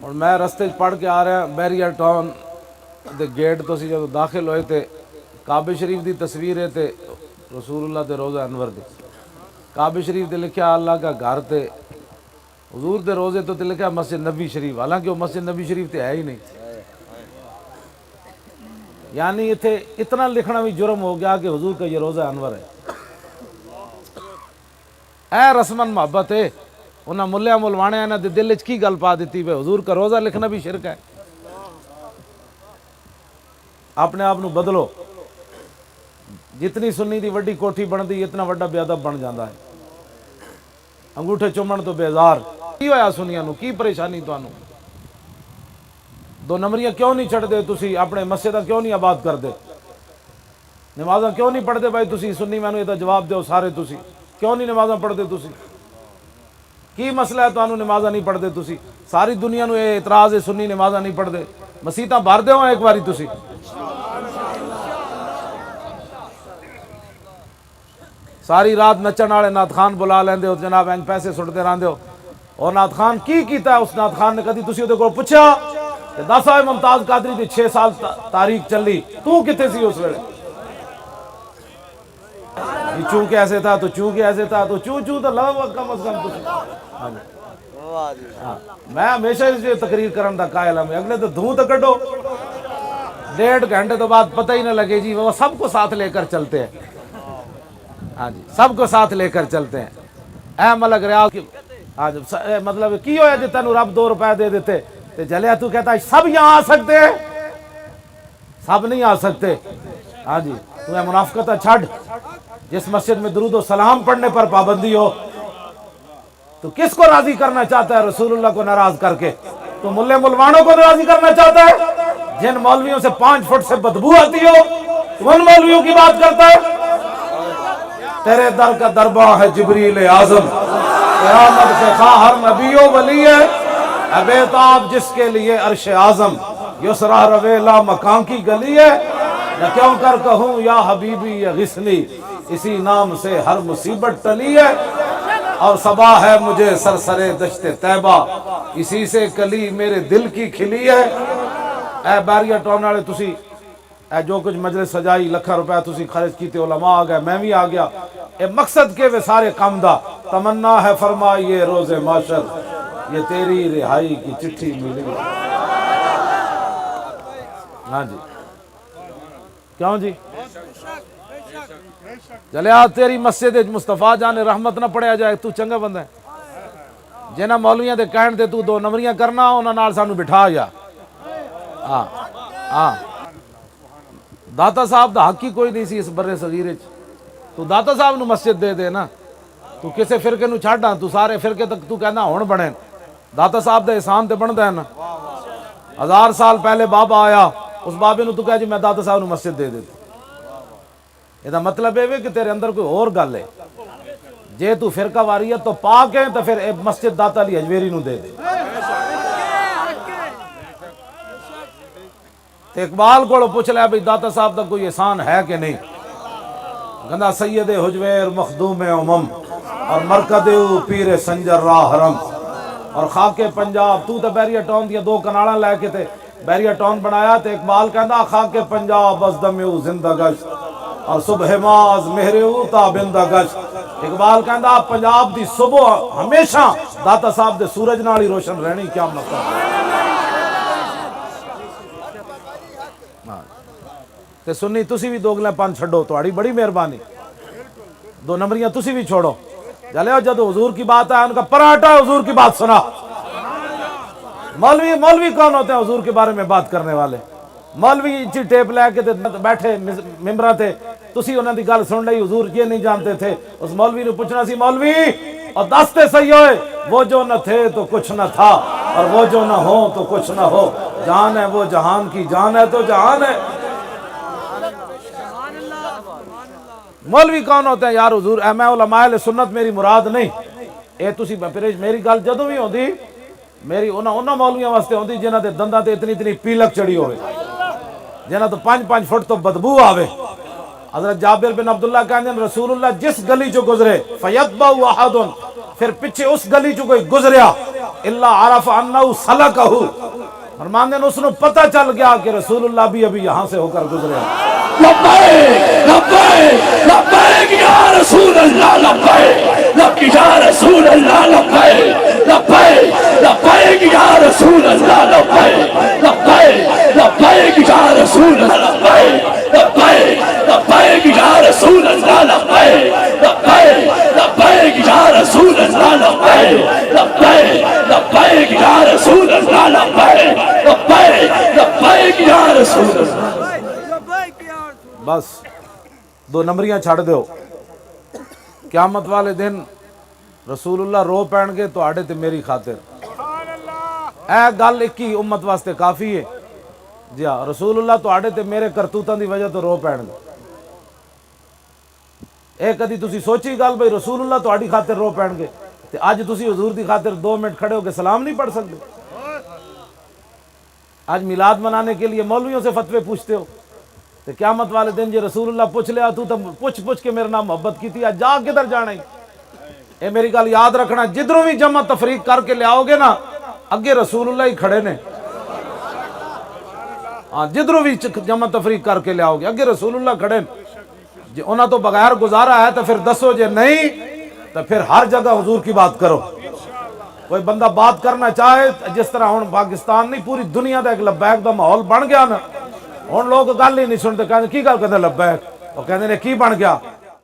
اور میں رستے پڑھ کے آ رہا بیریا ٹاؤن دے گیٹ تو سی جب داخل ہوئے تھے کعبہ شریف دی تصویر ہے تے رسول اللہ دے روزہ انور دی کعبہ شریف تے لکھیا اللہ کا گھر تے حضور دے روزے تو تے لکھیا مسجد نبی شریف، حالانکہ وہ مسجد نبی شریف تے ہے ہی نہیں. یعنی اتنے اتنا لکھنا بھی جرم ہو گیا کہ حضور کا یہ روزہ انور ہے. اے رسمن محبت ہے انہاں ملیاں ملوانے انہاں دے دل وچ کی گل پا دیتی پہ حضور کا روزہ لکھنا بھی شرک ہے. اپنے آپ نو بدلو. جتنی سنی دی وڈی کوٹھی بندی اتنا وڈا بے ادب بن جاتا ہے. انگوٹھے چومن تو بیزار کی ہویا سنیاں نو کی پریشانی تانوں؟ دو نمبریاں کیوں نہیں چھڑ دے تسی؟ اپنے مسجدہ کیوں نہیں آباد کر دے؟ نمازاں کیوں نہیں پڑھ دے بھائی تسی؟ سنی میں یہ جواب دیو سارے تسی کیوں نہیں نمازاں پڑھ دے تسی؟ کی مسئلہ ہے تانوں نمازاں نہیں پڑھ دے تسی؟ ساری دنیا نو یہ اعتراض ہے سنی نمازاں نہیں پڑھ دے. مسیتاں بھر دیو ایک باری تسی. ساری رات نچن والے نعت خان بلا لیندے ہو جناب این پیسے سٹتے رہندے ہو. اور نعت خان کی کیتا ہے اس نعت خان نے کدی تسی اودے کول پوچھیا کہ دس آئے ممتاز قادری دی 6 سال تاریخ چلی تو کتے سی اس ویلے؟ چونکہ ایسے تھا تو چونکہ ایسے تھا تو چوں تو لو کم از کم تسی. میں ہمیشہ اس تقریر کرن دا قائل ہوں اگلے تو دھوں تو کڈو 1.5 گھنٹے تو بعد پتہ ہی نہ لگے جی وہ سب کو ساتھ لے کر چلتے ہیں. ہاں جی سب کو ساتھ لے کر چلتے ہیں. اے ملک ریاض مطلب کی ہویا جی تینوں رب 2 روپے دے دیتے تے جلیا تو کہتا ہے سب یہاں آ سکتے ہیں؟ سب نہیں آ سکتے. ہاں جی تمہیں منافقت چھڑ. جس مسجد میں درود و سلام پڑھنے پر پابندی ہو تو کس کو راضی کرنا چاہتا ہے؟ رسول اللہ کو ناراض کر کے. تو ملے ملوانوں کو راضی کرنا چاہتا ہے؟ جن مولویوں سے 5 فٹ سے بدبو آتی ہو تو ان مولویوں کی بات کرتا ہے؟ تیرے در کا درباں ہے جبریل اعظم قیامت کے خواہ ہر نبی و ولی ہے ابیتاب جس کے لیے عرش اعظم یسرا رویلا مکان کی گلی ہے. نہ کیوں کر کہوں یا حبیبی یا غسنی اسی نام سے ہر مصیبت ٹلی ہے. اور صبا ہے مجھے سرسرے دشت طیبہ اسی سے کلی میرے دل کی کھلی ہے. اے بیریا ٹاؤن والے تسی اے جو کچھ مجلس سجائی لکھاں روپے تسی خرچ کیتے علماء آ گئے میں بھی آ گیا. اے مقصد کے وہ سارے کام دا تمنا ہے فرمائیے روز معاشر یہ تیری رہائی کی چٹھی ملی. ہاں جی کیوں جی جلیا تیری مسجد مصطفیٰ جان رحمت نہ پڑھیا جائے تو چنگا بندہ ہے. جنہاں مولویاں دے کہن تے تو 2 نمبریاں کرنا انہاں نال سانو بٹھا جا. ہاں ہاں داتا صاحب دا حق ہی کوئی نہیں سی اس برے صغیر وچ. تو داتا صاحب نو مسجد دے دے نا. تو کسے فرقے نو چھڈاں تو سارے فرقے تک تو کہنا ہون بنے. داتا صاحب دا احسان تے بندا ہے نا. 1000 سال پہلے بابا آیا اس بابے نو تو کہہ جی میں داتا صاحب نو مسجد دے دیتا. یہ مطلب ہے کہ تیرے اندر کوئی اور گل ہے. جے تو فرقہ واریت تو پاک ہے تو پھر مسجد داتا علی حجویری نو دے دے. اقبال کو پوچھ لیا بھئی داتا صاحب دا کوئی احسان ہے کہ نہیں؟ گندہ سید حجویر مخدوم امم اور مرکد پیر سنجر راہ حرم اور خاک پنجاب. تو بیریا ٹاؤن دیا 2 کناڑاں لے کے تے بیریا ٹاؤن بنایا تے اقبال کہندا خاک پنجاب از دمیو زندہ گشت اور صبح ماز مہریو تا بندہ گشت. اقبال کہندا پنجاب دی صبح ہمیشہ داتا صاحب دے سورج نال ہی روشن رہنی. کیا مطلب تے سنی تسی بھی 2 گلیں 5 چھڈو تہاڈی بڑی مہربانی. 2 نمبریاں تسی بھی چھوڑو. جلے جب حضور کی بات ہے ان کا پراٹھا حضور کی بات سنا. مولوی کون ہوتے ہیں حضور کے بارے میں بات کرنے والے؟ مولوی اچھی ٹیپ لے کے بیٹھے ممبراں تے تسی انہاں دی گل سن لئی حضور یہ نہیں جانتے تھے. اس مولوی نے پوچھنا سی مولوی اور دستے صحیح ہوئے وہ جو نہ تھے تو کچھ نہ تھا اور وہ جو نہ ہو تو کچھ نہ ہو. جان ہے وہ جہان کی جان ہے تو جہان ہے. مولوی کون ہوتے ہیں یار حضور؟ میں علماء اہل سنت میری مراد نہیں. اے تسی میری گل جدوں بھی ہوندی میری انہاں مولویاں واسطے ہوندی جنہاں دے دنداں تے اتنی پیلک چڑی ہوئے جنہاں تو 5 فٹ تو بدبو آوے. حضرت جابر بن عبداللہ کہتے ہیں رسول اللہ جس گلی چو گزرے فیتبع احد پھر پیچھے اس گلی چو کوئی گزریا الا عرف انہ سلکہ، فرماندے نے اس نے پتہ چل گیا کہ رسول اللہ بھی ابھی یہاں سے ہو کر گزرے ہیں۔ لبیک لبیک لبیک یا رسول اللہ، لبیک لبیک یا رسول اللہ، لبیک لبیک لبیک یا رسول اللہ، لبیک لبیک لبیک یا رسول اللہ، لبیک لبیک لبیک یا رسول اللہ، لبیک لبیک لبیک یا رسول اللہ، لبیک لبیک لبیک یا رسول اللہ، لبیک لبیک لبیک یا رسول اللہ۔ بس دو نمبریاں چھڑ دیو، قیامت والے دن رسول اللہ رو پین گے تو آڑے تے میری خاطر، اے گل ایک ہی امت واسطے کافی ہے جی ہاں، رسول اللہ تو آڑے تے میرے کرتوتاں دی وجہ تو رو پین گے۔ اے کدی تسی سوچی گل بھئی رسول اللہ تو آڑی خاطر رو پین گے تے آج تسی حضور دی خاطر 2 منٹ کھڑے ہو کے سلام نہیں پڑھ سکتے؟ آج میلاد منانے کے لیے مولویوں سے فتوے پوچھتے ہو، تو قیامت والے دن جی رسول اللہ پوچھ لیا تو پوچھ کے میرے نام محبت کی تھی، آج جا کدھر جانا ہی؟ اے میری گل یاد رکھنا، جدھروں بھی جمع تفریق کر کے لے آؤ گے نا، اگے رسول اللہ ہی کھڑے نے۔ ہاں جدھروں بھی جمع تفریق کر کے لے آؤ گے اگے رسول اللہ کھڑے نے جی، انہاں تو بغیر گزارا ہے تو پھر دسو جے نہیں تو پھر ہر جگہ حضور کی بات کرو۔ کوئی بندہ بات کرنا چاہے جس طرح ہن پاکستان نہیں پوری دنیا دا ایک لبیک دا ماحول بن گیا نا، ہن لوگ گل ہی نہیں سنتے، کہتے کی گل کہتے لبیک، وہ کہتے نے کی بن گیا،